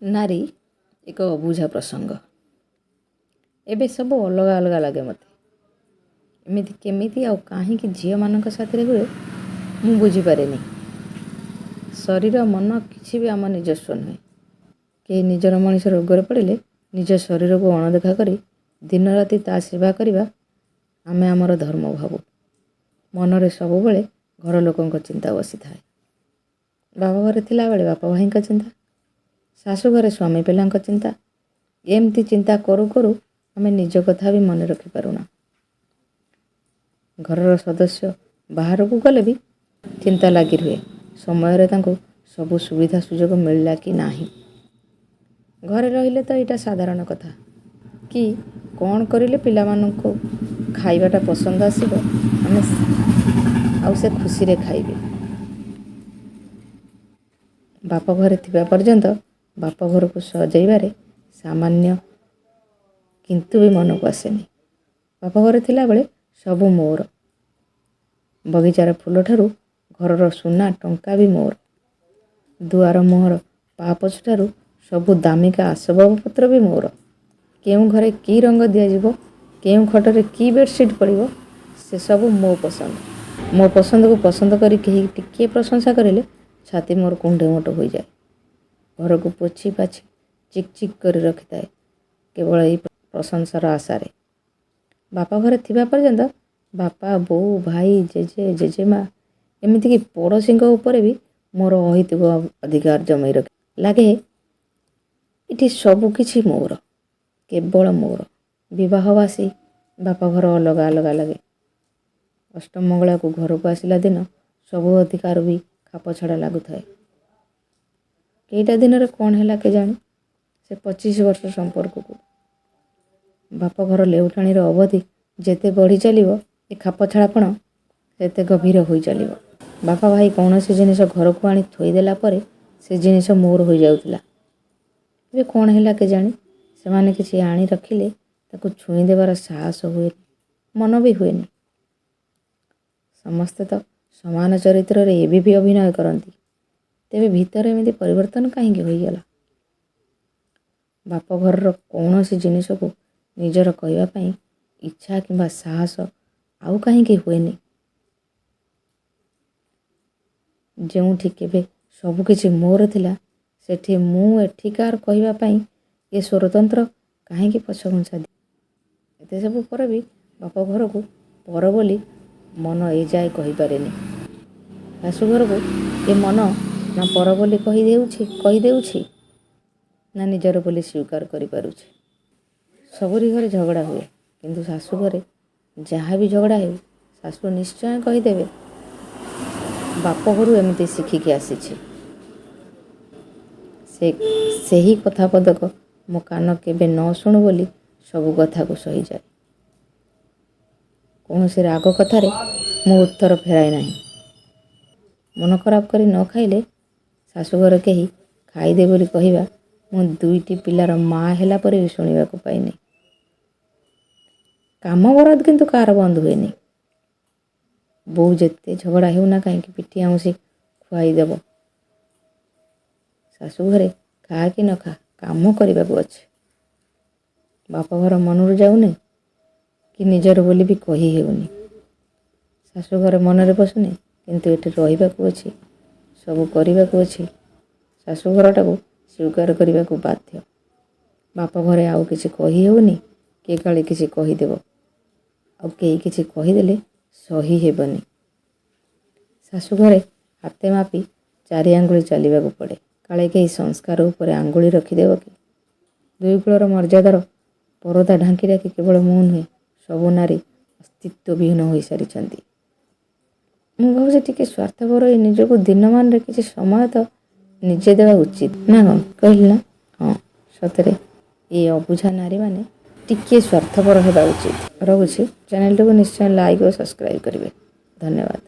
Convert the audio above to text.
ନାରୀ ଏକ ଅବୁଝା ପ୍ରସଙ୍ଗ। ଏବେ ସବୁ ଅଲଗା ଅଲଗା ଲାଗେ ମୋତେ। ଏମିତି କେମିତି ଆଉ କାହିଁକି ଝିଅମାନଙ୍କ ସାଥିରେ ହୁଏ ମୁଁ ବୁଝିପାରେନି। ଶରୀର ମନ କିଛି ବି ଆମ ନିଜସ୍ୱ ନୁହେଁ। କେହି ନିଜର ମଣିଷ ରୋଗରେ ପଡ଼ିଲେ ନିଜ ଶରୀରକୁ ଅଣଦେଖା କରି ଦିନରାତି ତା ସେବା କରିବା ଆମେ ଆମର ଧର୍ମ ଭାବୁ। ମନରେ ସବୁବେଳେ ଘର ଲୋକଙ୍କ ଚିନ୍ତା ବସିଥାଏ। ବାପ ଘରେ ଥିଲାବେଳେ ବାପା ଭାଇଙ୍କ ଚିନ୍ତା, ଶାଶୁ ଘରେ ସ୍ୱାମୀ ପିଲାଙ୍କ ଚିନ୍ତା। ଏମିତି ଚିନ୍ତା କରୁ କରୁ ଆମେ ନିଜ କଥା ବି ମନେ ରଖିପାରୁନା। ଘରର ସଦସ୍ୟ ବାହାରକୁ ଗଲେ ବି ଚିନ୍ତା ଲାଗି ରୁହେ, ସମୟରେ ତାଙ୍କୁ ସବୁ ସୁବିଧା ସୁଯୋଗ ମିଳିଲା କି ନାହିଁ। ଘରେ ରହିଲେ ତ ଏଇଟା ସାଧାରଣ କଥା କି କ'ଣ କରିଲେ ପିଲାମାନଙ୍କୁ ଖାଇବାଟା ପସନ୍ଦ ଆସିବ ଆଉ ସେ ଖୁସିରେ ଖାଇବେ। ବାପ ଘରେ ଥିବା ପର୍ଯ୍ୟନ୍ତ ବାପ ଘରକୁ ସଜେଇବାରେ ସାମାନ୍ୟ କିନ୍ତୁ ବି ମନକୁ ଆସେନି। ବାପ ଘରେ ଥିଲାବେଳେ ସବୁ ମୋର। ବଗିଚାର ଫୁଲଠାରୁ ଘରର ସୁନା ଟଙ୍କା ବି ମୋର। ଦୁଆର ମୁହଁର ପାପୋଛଠାରୁ ସବୁ ଦାମିକା ଆସବାବପତ୍ର ବି ମୋର। କେଉଁ ଘରେ କି ରଙ୍ଗ ଦିଆଯିବ, କେଉଁ ଖଟରେ କି ବେଡ଼ସିଟ୍ ପଡ଼ିବ, ସେସବୁ ମୋ ପସନ୍ଦ। ମୋ ପସନ୍ଦକୁ ପସନ୍ଦ କରି କେହି ଟିକିଏ ପ୍ରଶଂସା କରିଲେ ଛାତି ମୋର କୁଣ୍ଢେ ମୋଟ ହୋଇଯାଏ। ଘରକୁ ପୋଛି ପାଛି ଚିକ୍ ଚିକ୍ କରି ରଖିଥାଏ କେବଳ ଏଇ ପ୍ରଶଂସାର ଆଶାରେ। ବାପ ଘରେ ଥିବା ପର୍ଯ୍ୟନ୍ତ ବାପା, ବୋଉ, ଭାଇ, ଜେଜେ, ଜେଜେମା ଏମିତିକି ପଡ଼ୋଶୀଙ୍କ ଉପରେ ବି ମୋର ଅହୈତୁକ ଅଧିକାର ଜମେଇ ରଖେ। ଲାଗେ ଏଠି ସବୁ କିଛି ମୋର, କେବଳ ମୋର। ବିବାହ ବାସୀ ବାପ ଘର ଅଲଗା ଅଲଗା ଲାଗେ। ଅଷ୍ଟମଙ୍ଗଳାକୁ ଘରକୁ ଆସିଲା ଦିନ ସବୁ ଅଧିକାର ବି ଖାପ ଛଡ଼ା ଲାଗୁଥାଏ। କେଇଟା ଦିନରେ କ'ଣ ହେଲା କେଜାଣି ସେ 25 ବର୍ଷ ସମ୍ପର୍କକୁ। ବାପଘର ଲେଉଟାଣିର ଅବଧି ଯେତେ ବଢ଼ି ଚାଲିବ ଏ ଖାପ ଛଡ଼ାପଣ ସେତେ ଗଭୀର ହୋଇ ଚାଲିବ। ବାପା ଭାଇ କୌଣସି ଜିନିଷ ଘରକୁ ଆଣି ଥୋଇଦେଲା ପରେ ସେ ଜିନିଷ ମୋର ହୋଇଯାଉଥିଲା। ଏବେ କ'ଣ ହେଲା କେଜାଣି ସେମାନେ କିଛି ଆଣି ରଖିଲେ ତାକୁ ଛୁଇଁ ଦେବାର ସାହସ ହୁଏନି, ମନ ବି ହୁଏନି। ସମସ୍ତେ ତ ସମାନ ଚରିତ୍ରରେ ଏବେ ବି ଅଭିନୟ କରନ୍ତି। ତେବେ ଭିତରେ ଏମିତି ପରିବର୍ତ୍ତନ କାହିଁକି ହୋଇଗଲା? ବାପ ଘରର କୌଣସି ଜିନିଷକୁ ନିଜର କହିବା ପାଇଁ ଇଚ୍ଛା କିମ୍ବା ସାହସ ଆଉ କାହିଁକି ହୁଏନି? ଯେଉଁଠି କେବେ ସବୁକିଛି ମୋର ଥିଲା ସେଠି ମୁଁ ଏଠିକାର କହିବା ପାଇଁ ଏ ସ୍ୱରତନ୍ତ୍ର କାହିଁକି ପଛଘୁଞ୍ଚା ଦିଏ? ଏତେ ସବୁ ପରେ ବି ବାପ ଘରକୁ ପର ବୋଲି ମନ ଏଯାଏ କହିପାରେନି। ଶାଶୁଘରକୁ ଏ ମନ ନା ପର ବୋଲି କହିଦେଉଛି ନା ନିଜର ବୋଲି ସ୍ୱୀକାର କରିପାରୁଛି। ସବୁରି ଘରେ ଝଗଡ଼ା ହୁଏ, କିନ୍ତୁ ଶାଶୁ ଘରେ ଯାହା ବି ଝଗଡ଼ା ହେଉ ଶାଶୁ ନିଶ୍ଚୟ କହିଦେବେ ବାପ ଘରୁ ଏମିତି ଶିଖିକି ଆସିଛି। ସେହି କଥା ପଦକ ମୋ କାନ କେବେ ନ ଶୁଣୁ ବୋଲି ସବୁ କଥାକୁ ସହିଯାଏ। କୌଣସି ରାଗ କଥାରେ ମୁଁ ଉତ୍ତର ଫେରାଏ ନାହିଁ। ମନ ଖରାପ କରି ନ ଖାଇଲେ ଶାଶୁଘର କେହି ଖାଇଦେ ବୋଲି କହିବା ମୁଁ 2ଟି ପିଲାର ମା ହେଲା ପରେ ବି ଶୁଣିବାକୁ ପାଇନି। କାମ ବରାଦ କିନ୍ତୁ କାହାର ବନ୍ଦ ହୁଏନି। ବୋଉ ଯେତେ ଝଗଡ଼ା ହେଉନା କାହିଁକି ପିଠି ଆଉଁସି ଖୁଆଇଦେବ। ଶାଶୁଘରେ ଖା କି ନ ଖା କାମ କରିବାକୁ ଅଛି। ବାପଘର ମନରୁ ଯାଉନି କି ନିଜର ବୋଲି ବି କହି ହେଉନି। ଶାଶୁଘର ମନରେ ପଶୁନି କିନ୍ତୁ ଏଠି ରହିବାକୁ ଅଛି, ସବୁ କରିବାକୁ ଅଛି। ଶାଶୁଘରଟାକୁ ସ୍ୱୀକାର କରିବାକୁ ବାଧ୍ୟ। ବାପ ଘରେ ଆଉ କିଛି କହି ହେଉନି, କିଏ କାଳେ କିଛି କହିଦେବ, ଆଉ କେହି କିଛି କହିଦେଲେ ସହି ହେବନି। ଶାଶୁଘରେ ହାତେ ମାପି 4 ଆଙ୍ଗୁଳି ଚାଲିବାକୁ ପଡ଼େ, କାଳେ କେହି ସଂସ୍କାର ଉପରେ ଆଙ୍ଗୁଳି ରଖିଦେବ କି? 2 କୂଳର ମର୍ଯ୍ୟାଦାର ପରଦା ଢାଙ୍କି ରାଖି କେବଳ ମୁଁ ନୁହେଁ ସବୁ ନାରୀ ଅସ୍ତିତ୍ୱବିହୀନ ହୋଇସାରିଛନ୍ତି। ମୁଁ ଭାବୁଛି ଟିକେ ସ୍ୱାର୍ଥପର ହୋଇ ନିଜକୁ ଦିନମାନରେ କିଛି ସମୟ ତ ନିଜେ ଦେବା ଉଚିତ ନା କ'ଣ କହିଲି ନା? ହଁ, ସତରେ ଏ ଅବୁଝା ନାରୀମାନେ ଟିକିଏ ସ୍ୱାର୍ଥପର ହେବା ଉଚିତ। ରହୁଛି। ଚ୍ୟାନେଲଟିକୁ ନିଶ୍ଚୟ ଲାଇକ୍ ଓ ସବସ୍କ୍ରାଇବ୍ କରିବେ। ଧନ୍ୟବାଦ।